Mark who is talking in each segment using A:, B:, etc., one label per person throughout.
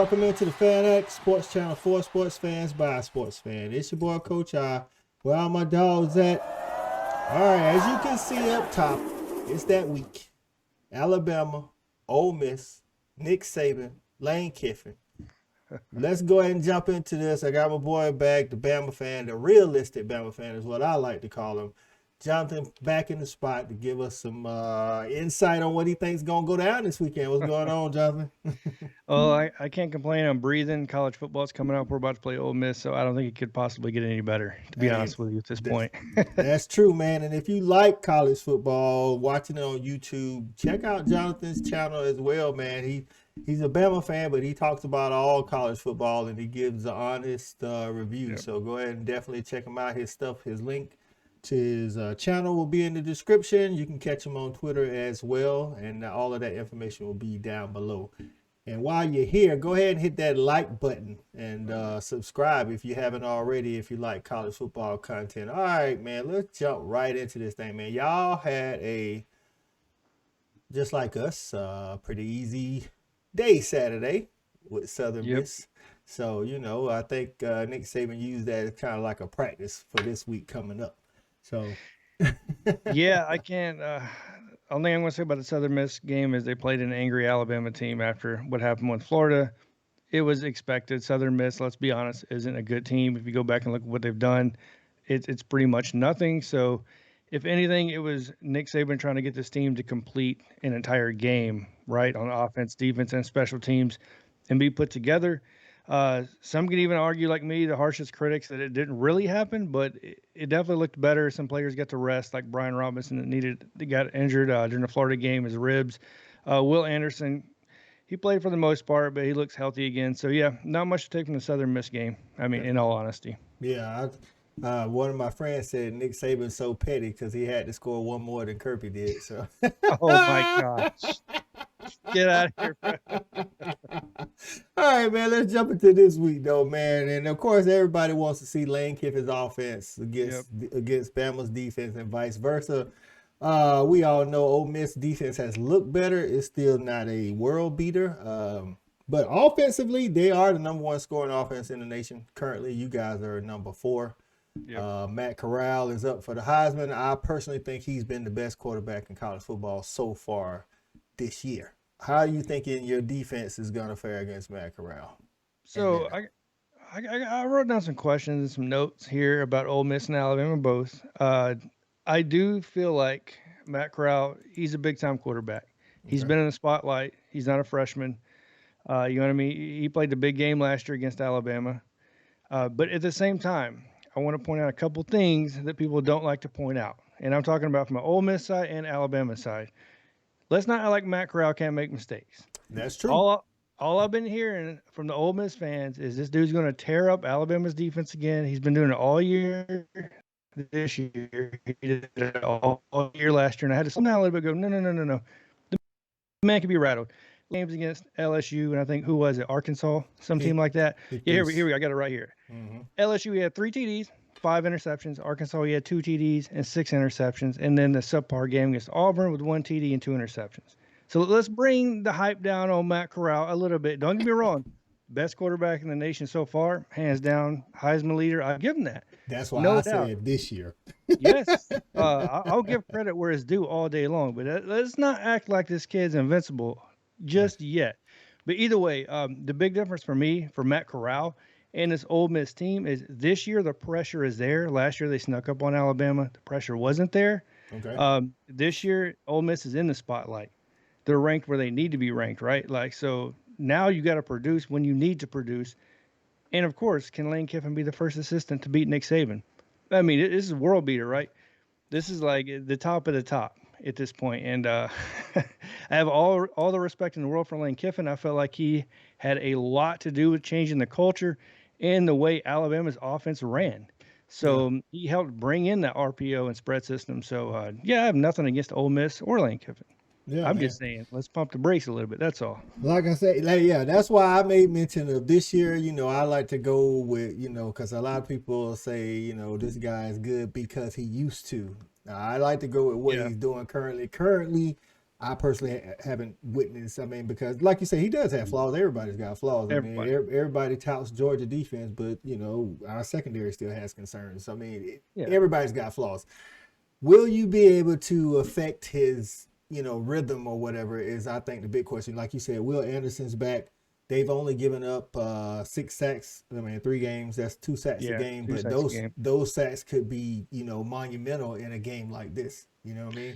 A: Welcome into the Fan X Sports Channel for sports fans by a sports fan. It's your boy Coach I. Where all my dogs at? All right, as you can see up top, it's that week. Alabama, Ole Miss, Nick Saban, Lane Kiffin. Let's go ahead and jump into this. I got my boy back, the Bama fan, the realistic Bama fan is what I like to call him. Johnathan back in the spot to give us some insight on what he thinks is going to go down this weekend. What's going on, Johnathan?
B: Oh, I can't complain. I'm breathing. College football's coming up. We're about to play Ole Miss, so I don't think it could possibly get any better, to be honest with you at this point.
A: That's true, man. And if you like college football, watching it on YouTube, check out Jonathan's channel as well, man. He's a Bama fan, but he talks about all college football, and he gives an honest review. Yep. So go ahead and definitely check him out. His stuff, his link to his channel will be in the description. You can catch him on Twitter as well, and all of that information will be down below. And while you're here, go ahead and hit that like button and subscribe if you haven't already, if you like college football content. All right, man, let's jump right into this thing, man. Y'all had just like us, pretty easy day Saturday with Southern Miss. So, I think Nick Saban used that as kind of like a practice for this week coming up. So,
B: yeah, I can't. Only thing I'm going to say about the Southern Miss game is they played an angry Alabama team after what happened with Florida. It was expected. Southern Miss, let's be honest, isn't a good team. If you go back and look at what they've done, it's pretty much nothing. So, if anything, it was Nick Saban trying to get this team to complete an entire game, right, on offense, defense, and special teams, and be put together. Some could even argue, like me, the harshest critics, that it didn't really happen, but it definitely looked better. Some players got to rest, like Brian Robinson that got injured during the Florida game, his ribs. Will Anderson, he played for the most part, but he looks healthy again. So, yeah, not much to take from the Southern Miss game, I mean, in all honesty.
A: Yeah, one of my friends said Nick Saban's so petty because he had to score one more than Kirby did. So,
B: oh my gosh, get out of here, bro.
A: All right, man. Let's jump into this week, though, man. And of course, everybody wants to see Lane Kiffin's offense against Bama's defense and vice versa. We all know Ole Miss defense has looked better. It's still not a world beater. But offensively, they are the number one scoring offense in the nation. Currently, you guys are number 4. Yep. Matt Corral is up for the Heisman. I personally think he's been the best quarterback in college football so far this year. How are you thinking your defense is going to fare against Matt Corral?
B: So I wrote down some questions and some notes here about Ole Miss and Alabama both. I do feel like Matt Corral, he's a big-time quarterback. He's been in the spotlight. He's not a freshman. You know what I mean? He played the big game last year against Alabama. But at the same time, I want to point out a couple things that people don't like to point out. And I'm talking about from an Ole Miss side and Alabama side. Let's not act like Matt Corral can't make mistakes.
A: That's true.
B: All I've been hearing from the Ole Miss fans is this dude's going to tear up Alabama's defense again. He's been doing it all year this year. He did it all year last year. And I had to somehow a little bit go, no. The man can be rattled. Games against LSU, and I think, who was it? Arkansas? Some team like that. Yeah, here we go. I got it right here. Mm-hmm. LSU, he had 3 TDs, 5 interceptions. Arkansas, he had 2 TDs and 6 interceptions. And then the subpar game against Auburn with 1 TD and 2 interceptions. So let's bring the hype down on Matt Corral a little bit. Don't get me wrong. Best quarterback in the nation so far, hands down, Heisman leader. I give him that.
A: That's why I said this year.
B: Yes. I'll give credit where it's due all day long. But let's not act like this kid's invincible just yet. But either way, the big difference for me, for Matt Corral and this Ole Miss team, is this year the pressure is there. Last year they snuck up on Alabama. The pressure wasn't there. Okay. This year, Ole Miss is in the spotlight. They're ranked where they need to be ranked, right? So now you got to produce when you need to produce. And, of course, can Lane Kiffin be the first assistant to beat Nick Saban? I mean, this is world beater, right? This is like the top of the top at this point. And I have all the respect in the world for Lane Kiffin. I felt like he had a lot to do with changing the culture and the way Alabama's offense ran. So he helped bring in that RPO and spread system. So, I have nothing against Ole Miss or Lane Kiffin. Yeah, I'm just saying, let's pump the brakes a little bit. That's all.
A: Like I said, that's why I made mention of this year. I like to go with, because a lot of people say, this guy is good because he used to. I like to go with what he's doing currently. Currently, I personally haven't witnessed. I mean, because like you say, he does have flaws. Everybody's got flaws. I mean,
B: Everybody.
A: everybody touts Georgia defense, but our secondary still has concerns. I mean,
B: Yeah.
A: everybody's got flaws. Will you be able to affect his rhythm or whatever is I think the big question. Like you said, Will Anderson's back. They've only given up 6 sacks. I mean, 3 games. That's 2 sacks a
B: Yeah.
A: game.
B: Two
A: But
B: sacks a
A: those
B: game.
A: those sacks could be monumental in a game like this. You know what I mean?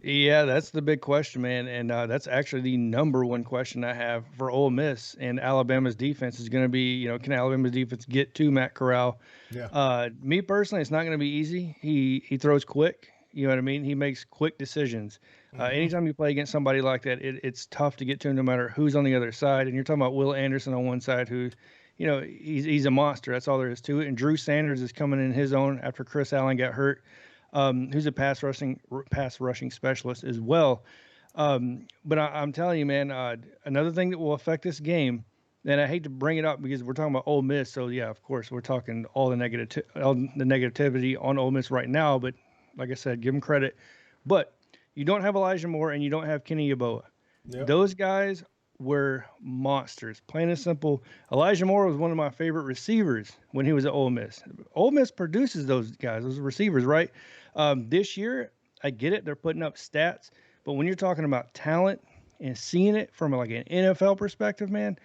B: Yeah, that's the big question, man, and that's actually the number one question I have for Ole Miss and Alabama's defense is going to be, can Alabama's defense get to Matt Corral?
A: Yeah.
B: Me personally, it's not going to be easy. He throws quick. You know what I mean? He makes quick decisions.
A: Mm-hmm.
B: Anytime you play against somebody like that, it's tough to get to him no matter who's on the other side. And you're talking about Will Anderson on one side, who, he's a monster. That's all there is to it. And Drew Sanders is coming in his own after Chris Allen got hurt, who's a pass rushing specialist as well. But I'm telling you, man, another thing that will affect this game, and I hate to bring it up because we're talking about Ole Miss. So yeah, of course, we're talking all the negativity on Ole Miss right now. But like I said, give them credit. But you don't have Elijah Moore and you don't have Kenny Yeboah.
A: Yep.
B: Those guys were monsters. Plain and simple. Elijah Moore was one of my favorite receivers when he was at Ole Miss. Ole Miss produces those guys, those receivers, right? This year, I get it. They're putting up stats. But when you're talking about talent and seeing it from like an NFL perspective, man,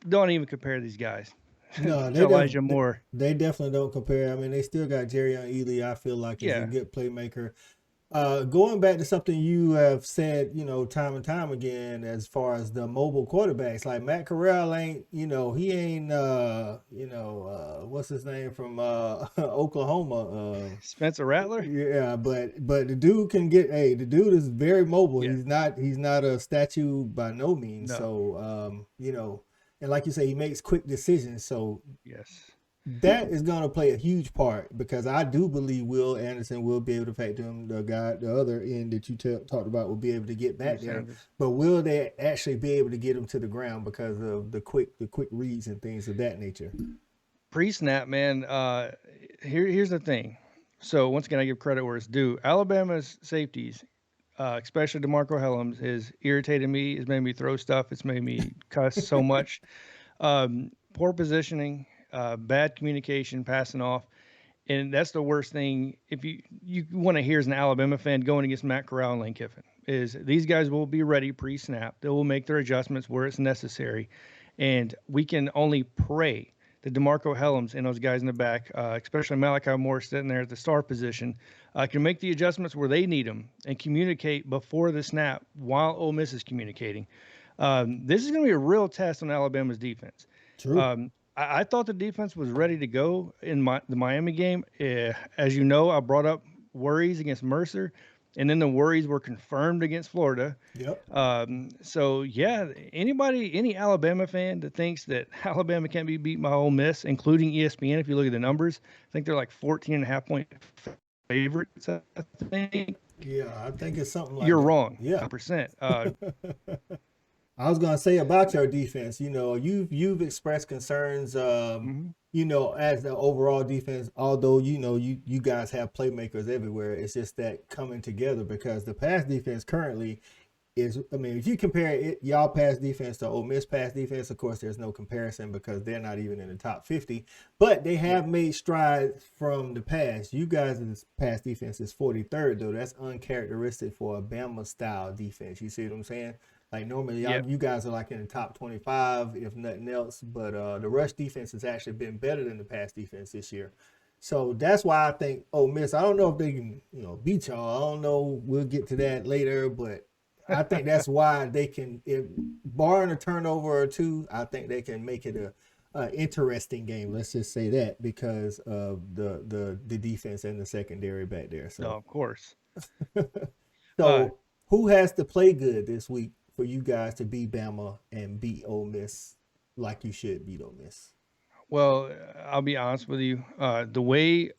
B: don't even compare these guys
A: No,
B: to Elijah Moore.
A: they definitely don't compare. I mean, they still got Jerry on Ely. I feel like is a
B: Yeah,
A: good playmaker. Going back to something you have said, time and time again, as far as the mobile quarterbacks, like Matt Corral ain't, he ain't, what's his name from Oklahoma?
B: Spencer Rattler.
A: Yeah, but the dude can get. Hey, the dude is very mobile.
B: Yeah,
A: He's not a statue by no means.
B: no,
A: So, and like you say, he makes quick decisions. So
B: yes,
A: that is going to play a huge part because I do believe Will Anderson will be able to factor him. The guy, the other end that you talked about, will be able to get
B: Drew
A: back there.
B: Sanders.
A: But will they actually be able to get him to the ground because of the quick reads and things of that nature?
B: Pre-snap, man. Here's the thing. So once again, I give credit where it's due. Alabama's safeties, especially DeMarco Hellams, has irritated me. It's made me throw stuff. It's made me cuss so much. Poor positioning, bad communication, passing off, and that's the worst thing. If you want to hear as an Alabama fan going against Matt Corral and Lane Kiffin, is these guys will be ready pre-snap. They will make their adjustments where it's necessary, and we can only pray that DeMarco Hellams and those guys in the back, especially Malachi Moore sitting there at the star position, can make the adjustments where they need them and communicate before the snap while Ole Miss is communicating. This is going to be a real test on Alabama's defense.
A: True.
B: I thought the defense was ready to go in the Miami game. As you know, I brought up worries against Mercer, and then the worries were confirmed against Florida.
A: Yep.
B: So yeah, any Alabama fan that thinks that Alabama can't be beat by Ole Miss, including ESPN, if you look at the numbers, I think they're like 14.5 point favorites. I think
A: Yeah, I think it's something like
B: you're
A: that.
B: wrong,
A: Yeah.
B: 100%.
A: I was gonna say about your defense. You've expressed concerns.
B: Mhm.
A: As the overall defense, although you guys have playmakers everywhere, it's just that coming together because the pass defense currently is. I mean, if you compare y'all pass defense to Ole Miss pass defense, of course, there's no comparison because they're not even in the top 50. But they
B: Yeah,
A: have made strides from the past. You guys' pass defense is 43rd, though. That's uncharacteristic for a Bama style defense. You see what I'm saying? Like normally,
B: yep,
A: you guys are like in the top 25, if nothing else. But the rush defense has actually been better than the pass defense this year. So that's why I think Ole Miss. I don't know if they can, beat y'all. I don't know. We'll get to that later, but I think that's why they can, if barring a turnover or two, I think they can make it a interesting game. Let's just say that because of the defense and the secondary back there.
B: no,
A: So
B: of course. Uh,
A: so who has to play good this week for you guys to beat Bama and beat Ole Miss like you should beat Ole Miss?
B: Well, I'll be honest with you. The way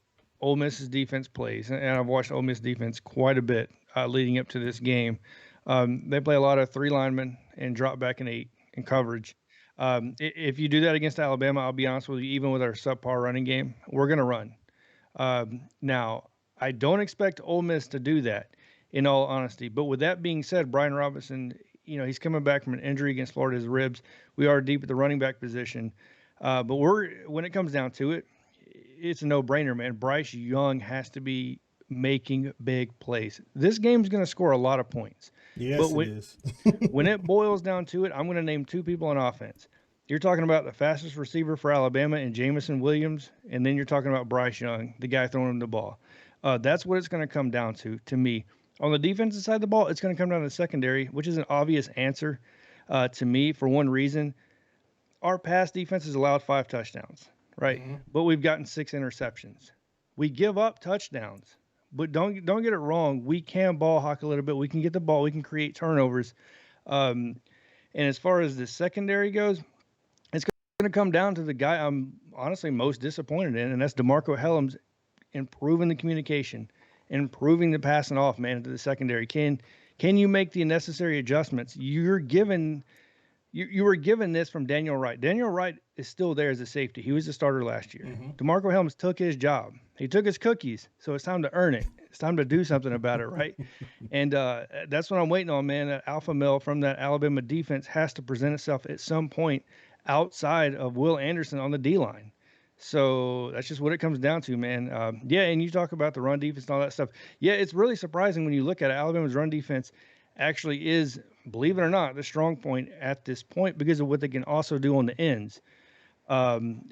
B: Ole Miss's defense plays, and I've watched Ole Miss defense quite a bit leading up to this game. They play a lot of three linemen and drop back in eight in coverage. If you do that against Alabama, I'll be honest with you, even with our subpar running game, we're going to run. Now, I don't expect Ole Miss to do that. in all honesty. But with that being said, Brian Robinson, he's coming back from an injury against Florida, his ribs. We are deep at the running back position. But when it comes down to it, it's a no-brainer, man. Bryce Young has to be making big plays. This game's going to score a lot of points. But
A: Yes, it is.
B: when it boils down to it, I'm going to name two people on offense. You're talking about the fastest receiver for Alabama and Jamison Williams, and then you're talking about Bryce Young, the guy throwing him the ball. That's what it's going to come down to me. On the defensive side of the ball, it's going to come down to the secondary, which is an obvious answer to me for one reason. Our pass defense has allowed 5 touchdowns, right?
A: Mm-hmm.
B: But we've gotten 6 interceptions. We give up touchdowns, but don't get it wrong. We can ball hawk a little bit. We can get the ball. We can create turnovers. And as far as the secondary goes, it's going to come down to the guy I'm honestly most disappointed in, and that's DeMarco Hellams improving the communication, improving the passing off, man, into the secondary. Can you make the necessary adjustments? You were given this from Daniel Wright. Daniel Wright is still there as a safety. He was the starter last year.
A: Mm-hmm.
B: DeMarco Hellams took his job. He took his cookies, so it's time to earn it. It's time to do something about it, right? And that's what I'm waiting on, man. That alpha male from that Alabama defense has to present itself at some point outside of Will Anderson on the D-line. So that's just what it comes down to, man. Yeah, and you talk about the run defense and all that stuff. Yeah, it's really surprising when you look at it. Alabama's run defense actually is, believe it or not, the strong point at this point because of what they can also do on the ends. And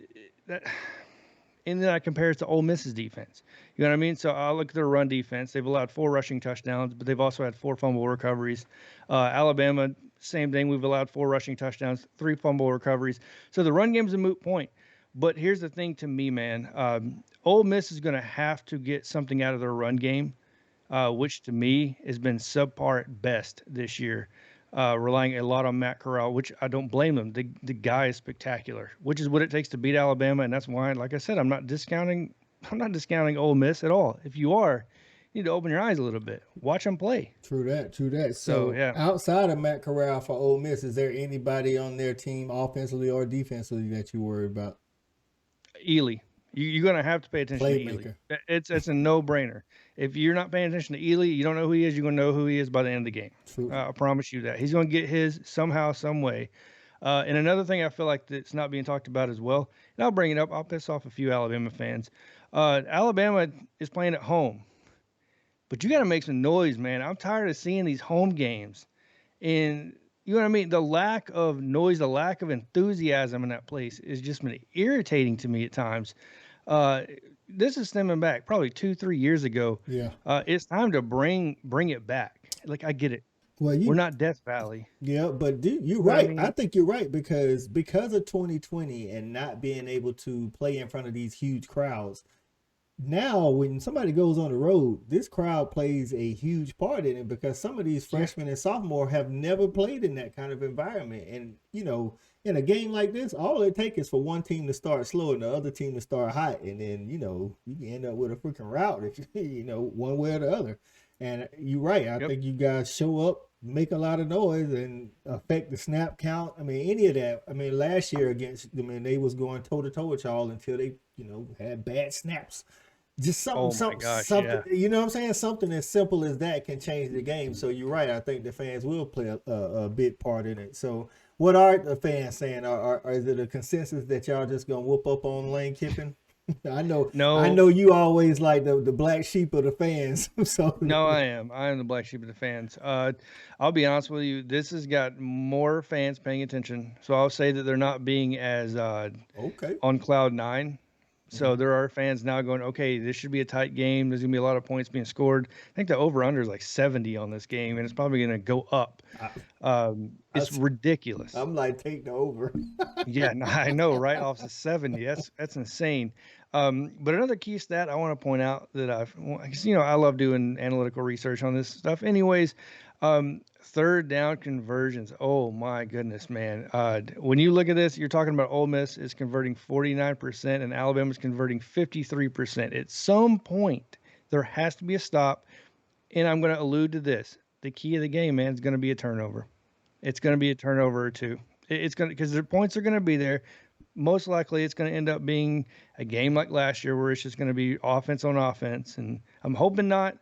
B: then I compare it to Ole Miss's defense. You know what I mean? So I look at their run defense. They've allowed 4 rushing touchdowns, but they've also had 4 fumble recoveries. Alabama, same thing. We've allowed 4 rushing touchdowns, 3 fumble recoveries. So the run game's a moot point. But here's the thing to me, man. Ole Miss is going to have to get something out of their run game, which to me has been subpar at best this year, relying a lot on Matt Corral, which I don't blame him. The guy is spectacular, which is what it takes to beat Alabama, and that's why, like I said, I'm not discounting Ole Miss at all. If you are, you need to open your eyes a little bit. Watch them play.
A: True that. So
B: yeah.
A: Outside of Matt Corral for Ole Miss, is there anybody on their team offensively or defensively that you worry about?
B: Ely. You're going to have to pay attention to Ely. It's a no-brainer. If you're not paying attention to Ely, you don't know who he is. You're going to know who he is by the end of the game. I promise you that. He's going to get his somehow, some way. And another thing I feel like that's not being talked about as well, and I'll bring it up. I'll piss off a few Alabama fans. Alabama is playing at home. But you got to make some noise, man. I'm tired of seeing these home games. And you know what I mean? The lack of noise, the lack of enthusiasm in that place is just been irritating to me at times. This is stemming back probably 2-3 years ago.
A: Yeah.
B: It's time to bring it back. Like, I get it. Well, we're not Death Valley.
A: Yeah, but you're right. I think you're right because of 2020 and not being able to play in front of these huge crowds. Now, when somebody goes on the road, this crowd plays a huge part in it because some of these freshmen and sophomore have never played in that kind of environment. And, in a game like this, all it takes is for one team to start slow and the other team to start hot. And then, you can end up with a freaking rout if, one way or the other. And you're right. I think you guys show up, make a lot of noise and affect the snap count. I mean, any of that. I mean, last year they was going toe-to-toe with y'all until they, had bad snaps. Just something, you know what I'm saying? Something as simple as that can change the game. So you're right. I think the fans will play a big part in it. So what are the fans saying? Is it a consensus that y'all just gonna whoop up on Lane Kiffin? I know you always like the black sheep of the fans. So
B: no, I am the black sheep of the fans. I'll be honest with you. This has got more fans paying attention. So I'll say that they're not being as on cloud 9. So there are fans now going, okay, this should be a tight game. There's going to be a lot of points being scored. I think the over-under is like 70 on this game, and it's probably going to go up. It's ridiculous.
A: I'm like, take the over.
B: Yeah, no, I know, right? Off to 70. That's insane. But another key stat I want to point out that I love doing analytical research on this stuff. Anyways, third down conversions. Oh my goodness, man. When you look at this, you're talking about Ole Miss is converting 49% and Alabama's converting 53%. At some point, there has to be a stop. And I'm going to allude to this. The key of the game, man, is going to be a turnover. It's going to be a turnover or two. It's going to, because the points are going to be there. Most likely it's going to end up being a game like last year where it's just going to be offense on offense. And I'm hoping not.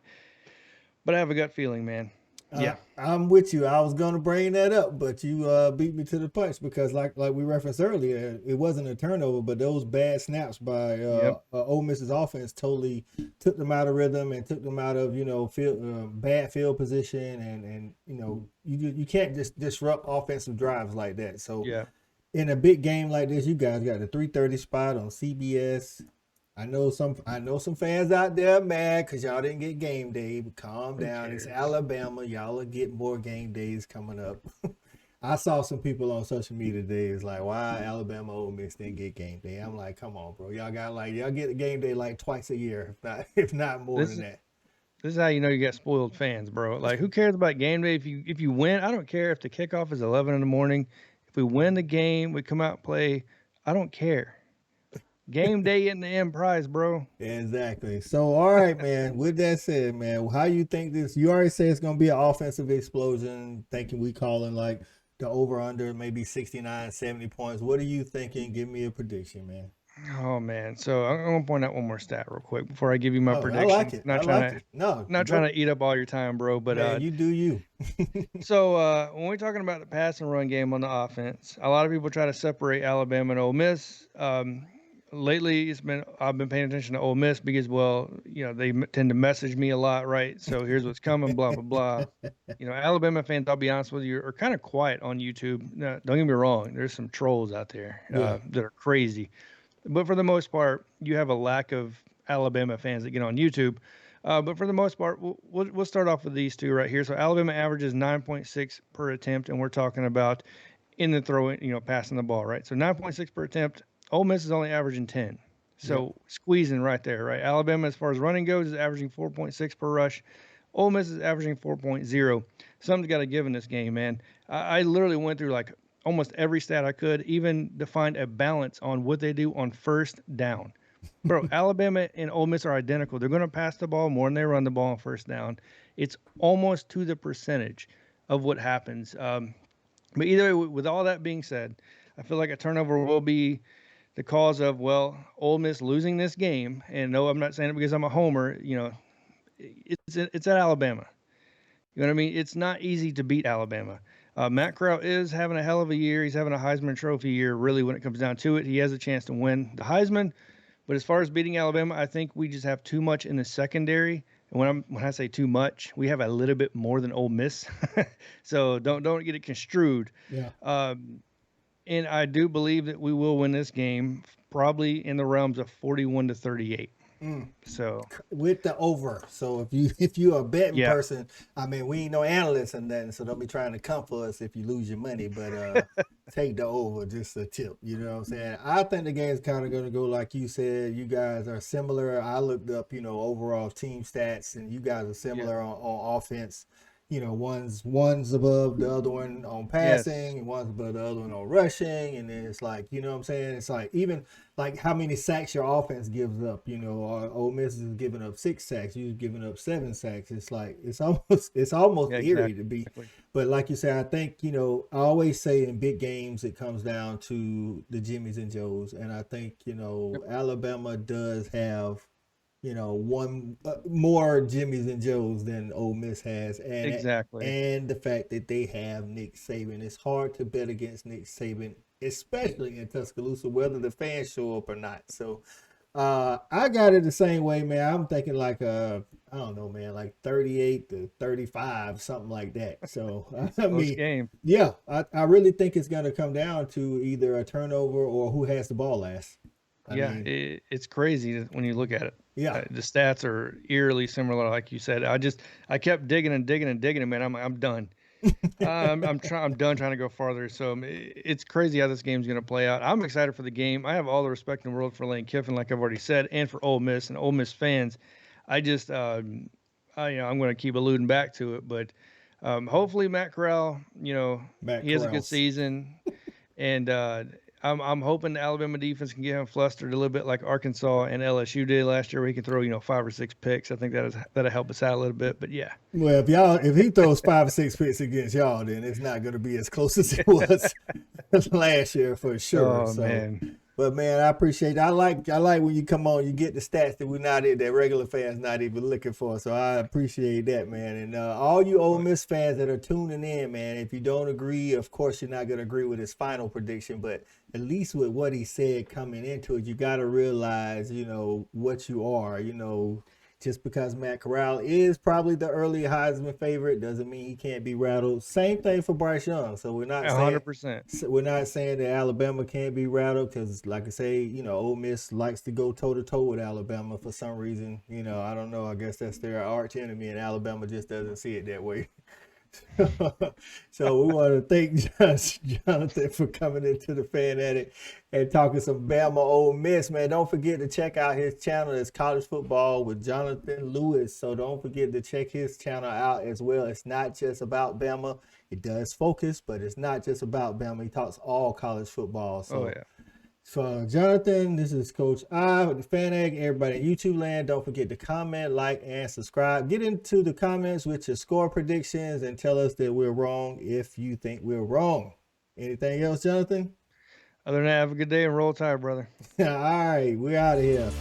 B: but I have a gut feeling, man. Yeah.
A: I'm with you. I was gonna bring that up, but you beat me to the punch because, like we referenced earlier, it wasn't a turnover, but those bad snaps by
B: Yep.
A: Ole Miss's offense totally took them out of rhythm and took them out of field bad field position, and you can't just disrupt offensive drives like that. So
B: Yeah.
A: in a big game like this, you guys got the 3:30 spot on CBS. I know some fans out there mad because y'all didn't get game day, but calm
B: Who
A: down. It's
B: cares?
A: Alabama. Y'all will get more game days coming up. I saw some people on social media today. It's like, why Alabama Ole Miss didn't get game day? I'm like, come on, bro. Y'all get the game day like twice a year, if not more
B: This
A: than
B: is
A: that.
B: this is how you know you got spoiled fans, bro. Like, who cares about game day? If you win, I don't care if the kickoff is 11 in the morning. If we win the game, we come out and play. I don't care. Game day in the end prize, bro.
A: Exactly. So, all right, man. With that said, man, how you think this? You already say it's gonna be an offensive explosion. Thinking we calling like the over under maybe 69, 70 points. What are you thinking? Give me a prediction, man.
B: Oh man. So I'm gonna point out one more stat real quick before I give you my
A: Oh, I like
B: prediction.
A: it. I
B: Not trying
A: like
B: to
A: it. No,
B: not trying
A: go,
B: to eat up all your time, bro. But
A: man. You do you.
B: when we're talking about the pass and run game on the offense, a lot of people try to separate Alabama and Ole Miss. Lately, I've been paying attention to Ole Miss because, well, they tend to message me a lot, right? So here's what's coming, blah blah blah. Alabama fans, I'll be honest with you, are kind of quiet on YouTube. No, don't get me wrong, there's some trolls out there
A: Yeah.
B: that are crazy, but for the most part, you have a lack of Alabama fans that get on YouTube. But for the most part, we'll start off with these two right here. So Alabama averages 9.6 per attempt, and we're talking about in the throwing, passing the ball, right? So 9.6 per attempt. Ole Miss is only averaging 10.
A: Yep.
B: So squeezing right there, right? Alabama, as far as running goes, is averaging 4.6 per rush. Ole Miss is averaging 4.0. Something's got to give in this game, man. I literally went through like almost every stat I could, even to find a balance on what they do on first down. Bro, Alabama and Ole Miss are identical. They're going to pass the ball more than they run the ball on first down. It's almost to the percentage of what happens. But either way, with all that being said, I feel like a turnover will be the cause of, well, Ole Miss losing this game. And no, I'm not saying it because I'm a homer. It's at Alabama. You know what I mean? It's not easy to beat Alabama. Matt Corral is having a hell of a year. He's having a Heisman Trophy year, really, when it comes down to it. He has a chance to win the Heisman. But as far as beating Alabama, I think we just have too much in the secondary. And when I say too much, we have a little bit more than Ole Miss. So don't get it construed.
A: Yeah.
B: And I do believe that we will win this game, probably in the realms of 41-38. So
A: With the over. So if you're a betting
B: yeah,
A: person, I mean, we ain't no analysts and nothing, so don't be trying to come for us if you lose your money. But take the over, just a tip. You know what I'm saying? I think the game's kind of gonna go like you said. You guys are similar. I looked up, overall team stats, and you guys are
B: yeah,
A: similar on offense. One's above the other one on
B: yes,
A: passing, and one's above the other one on rushing, and then it's like, what I'm saying? It's like even like how many sacks your offense gives up. Ole Miss is giving up 6 sacks, you're giving up 7 sacks. It's like it's almost
B: yeah,
A: eerie to be.
B: exactly.
A: But like you said, I think I always say in big games it comes down to the Jimmys and Joes, and I think
B: Yep,
A: Alabama does have one more Jimmys and Joes than Ole Miss has,
B: exactly.
A: and the fact that they have Nick Saban. It's hard to bet against Nick Saban, especially in Tuscaloosa, whether the fans show up or not. So, I got it the same way, man. I'm thinking like I don't know, man, like 38-35, something like that. So, I
B: Close
A: mean,
B: game.
A: yeah, I really think it's gonna come down to either a turnover or who has the ball last. I
B: Yeah,
A: mean,
B: it's crazy when you look at it.
A: yeah.
B: The stats are eerily similar, like you said. I kept digging and digging and digging, and man, I'm done. I'm done trying to go farther. So it's crazy how this game's going to play out. I'm excited for the game. I have all the respect in the world for Lane Kiffin, like I've already said, and for Ole Miss and Ole Miss fans. I just, I'm going to keep alluding back to it, but hopefully Matt Corral,
A: Matt
B: he has a good
A: Corrals.
B: season, and I'm hoping the Alabama defense can get him flustered a little bit like Arkansas and LSU did last year, where he can throw 5 or 6 picks. I think that'll help us out a little bit. But yeah,
A: Well, if he throws 5 or 6 picks against y'all, then it's not going to be as close as it was last year for sure.
B: oh
A: So,
B: man,
A: But man, I appreciate it. I like when you come on, you get the stats that that regular fans not even looking for. So I appreciate that, man. And all you Ole
B: Oh,
A: Miss fans that are tuning in, man, if you don't agree, of course you're not gonna agree with his final prediction, but at least with what he said coming into it, you gotta realize, what you are. Just because Matt Corral is probably the early Heisman favorite doesn't mean he can't be rattled. Same thing for Bryce Young. So we're not saying
B: 100%.
A: that Alabama can't be rattled because, like I say, Ole Miss likes to go toe to toe with Alabama for some reason. I don't know. I guess that's their arch enemy, and Alabama just doesn't see it that way. So we want to thank Johnathan for coming into the Fan Addict and talking some Bama Ole Miss, man. Don't forget to check out his channel. It's College Football with Johnathan Lewis. So don't forget to check his channel out as well. It's not just about Bama. It does focus, but it's not just about Bama. He talks all college football.
B: Oh,
A: So
B: yeah.
A: for Johnathan, this is Coach I with the Fan Egg. Everybody in YouTube land, don't forget to comment, like, and subscribe. Get into the comments with your score predictions and tell us that we're wrong if you think we're wrong. Anything else, Johnathan?
B: Other than that, have a good day and roll tide, brother.
A: All right, we're out of here.